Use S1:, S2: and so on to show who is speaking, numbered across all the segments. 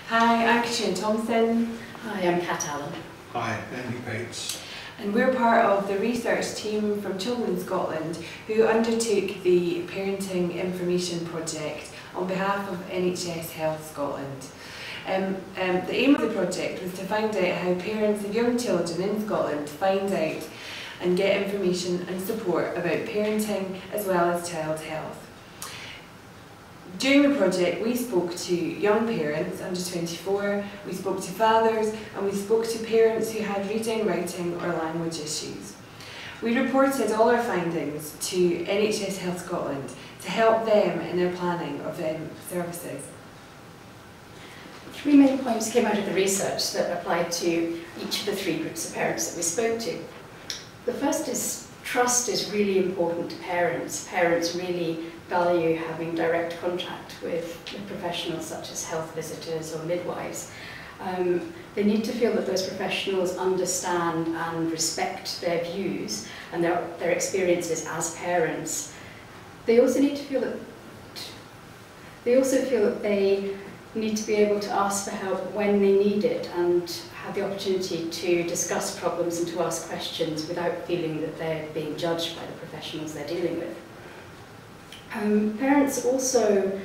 S1: Hi, I'm Katrina Thompson.
S2: Hi, I'm Kat Allen.
S3: Hi, Andy Bates.
S1: And we're part of the research team from Children Scotland who undertook the Parenting Information Project on behalf of NHS Health Scotland. The aim of the project was to find out how parents of young children in Scotland find out and get information and support about parenting as well as child health. During the project, we spoke to young parents under 24, we spoke to fathers, and we spoke to parents who had reading, writing or language issues. We reported all our findings to NHS Health Scotland to help them in their planning of services.
S2: 3 main points came out of the research that applied to each of the 3 groups of parents that we spoke to. The first is trust is really important to parents. Parents really value having direct contact with professionals such as health visitors or midwives. They need to feel that those professionals understand and respect their views and their experiences as parents. They also need to feel that they need to be able to ask for help when they need it and have the opportunity to discuss problems and to ask questions without feeling that they're being judged by the professionals they're dealing with. Parents also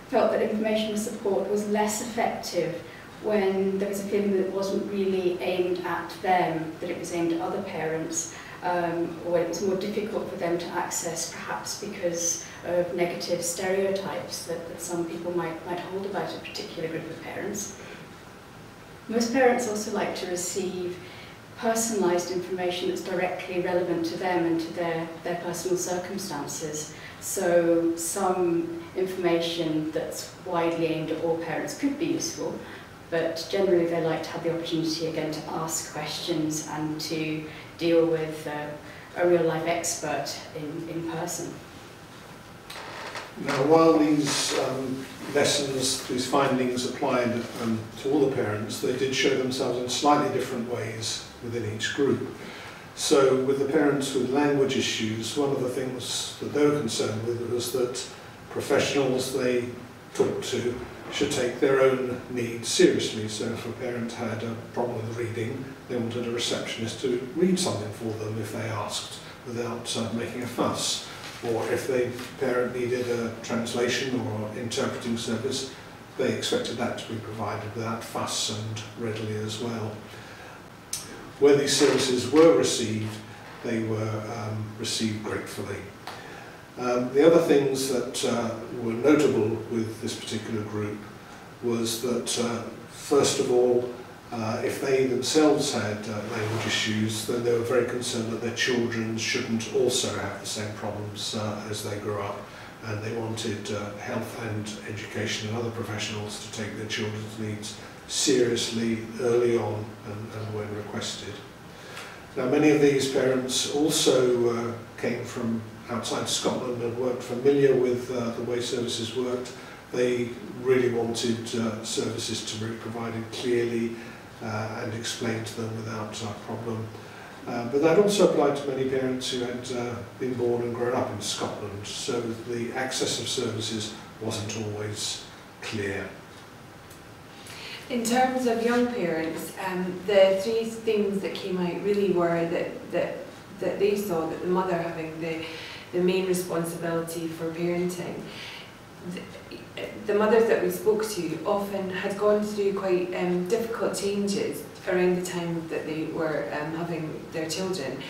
S2: felt that information support was less effective when there was a feeling that it wasn't really aimed at them, that it was aimed at other parents, or it was more difficult for them to access, perhaps because of negative stereotypes that some people might hold about a particular group of parents. Most parents also like to receive personalised information that's directly relevant to them and to their personal circumstances. So some information that's widely aimed at all parents could be useful, but generally they like to have the opportunity again to ask questions and to deal with a real-life expert in person.
S3: Now, while these lessons, these findings applied to all the parents, they did show themselves in slightly different ways within each group. So with the parents with language issues, one of the things that they were concerned with was that professionals they talked to should take their own needs seriously. So if a parent had a problem with reading, they wanted a receptionist to read something for them if they asked without making a fuss. Or if the parent needed a translation or interpreting service, they expected that to be provided without fuss and readily as well. Where these services were received, they were received gratefully. The other things that were notable with this particular group was that, first of all, if they themselves had language issues, then they were very concerned that their children shouldn't also have the same problems as they grew up, and they wanted health and education and other professionals to take their children's needs seriously early on and when requested. Now, many of these parents also came from outside Scotland and weren't familiar with the way services worked. They really wanted services to be provided clearly and explained to them without problem. But that also applied to many parents who had been born and grown up in Scotland, so the access of services wasn't always clear.
S1: In terms of young parents, the 3 things that came out really were that they saw that the mother having the main responsibility for parenting. The mothers that we spoke to often had gone through quite difficult changes around the time that they were having their children.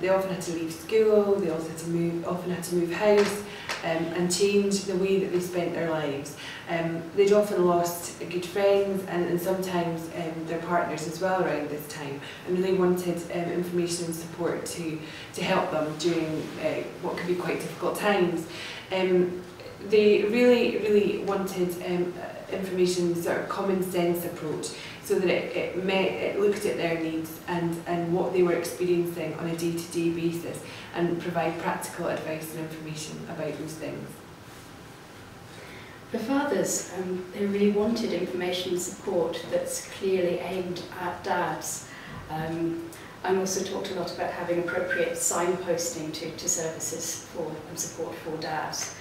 S1: They often had to leave school, they also often had to move house and change the way that they spent their lives. They'd often lost good friends and sometimes their partners as well around this time, and really wanted information and support to help them during what could be quite difficult times. They really wanted information, sort of common sense approach, so that it looked at their needs and what they were experiencing on a day-to-day basis and provide practical advice and information about those things.
S2: For fathers, they really wanted information and support that's clearly aimed at dads. I also talked a lot about having appropriate signposting to services and support for dads.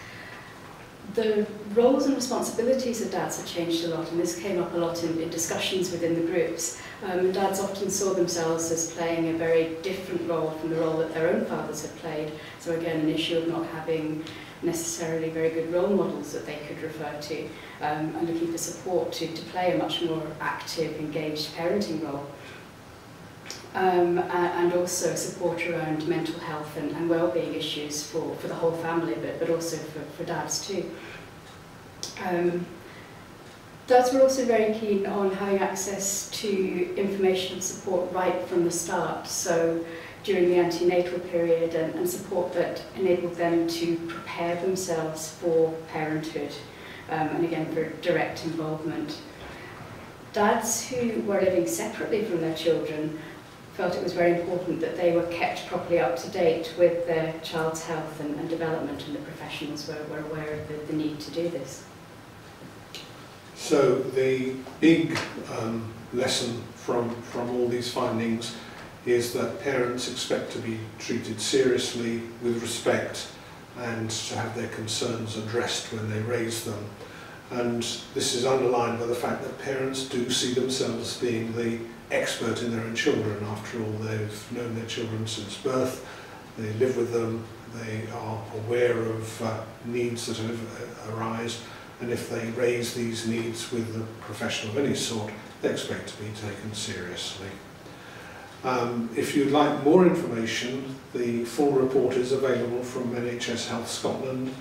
S2: The roles and responsibilities of dads have changed a lot, and this came up a lot in discussions within the groups. Dads often saw themselves as playing a very different role from the role that their own fathers had played. So again, an issue of not having necessarily very good role models that they could refer to, and looking for support to play a much more active, engaged parenting role. And also support around mental health and well-being issues for the whole family, but also for dads too. Dads were also very keen on having access to information and support right from the start, so during the antenatal period, and support that enabled them to prepare themselves for parenthood, and again for direct involvement. Dads who were living separately from their children felt it was very important that they were kept properly up to date with their child's health and development, and the professionals were aware of the need to do this.
S3: So the big lesson from all these findings is that parents expect to be treated seriously, with respect, and to have their concerns addressed when they raise them. And this is underlined by the fact that parents do see themselves as being the expert in their own children. After all, they've known their children since birth, they live with them, they are aware of needs that arise, and if they raise these needs with a professional of any sort, they expect to be taken seriously. If you'd like more information, the full report is available from NHS Health Scotland.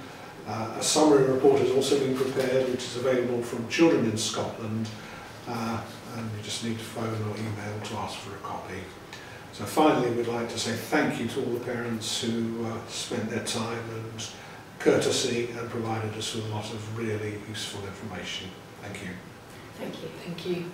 S3: A summary report has also been prepared, which is available from Children in Scotland, and you just need to phone or email to ask for a copy. So finally, we'd like to say thank you to all the parents who spent their time and courtesy and provided us with a lot of really useful information. Thank you.
S2: Thank you.
S1: Thank you.